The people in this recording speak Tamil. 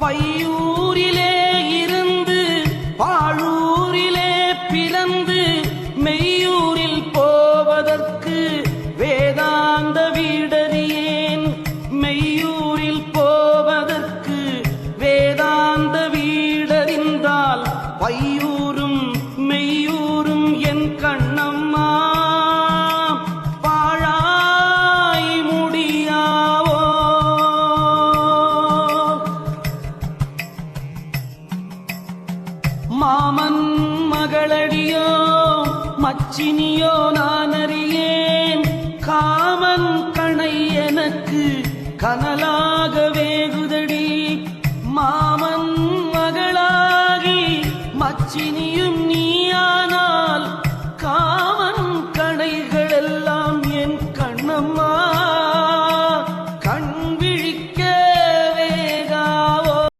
பையூரிலே இருந்து பாழூரிலே பிளந்து மெய்யூரில் போவதற்கு வேதாந்த வீடறியேன். மெய்யூரில் போவதற்கு வேதாந்த வீடறிந்தால் பையூரும் மெய்யூரும் என் கண்ணம்மா பாழாய் முடியாவோ. மாமன் மகளடியோ மச்சினியோ நான் அறியேன். காமன் கணை எனக்கு கனலாக வேகுதடி. மாமன் மகளாகி மச்சினி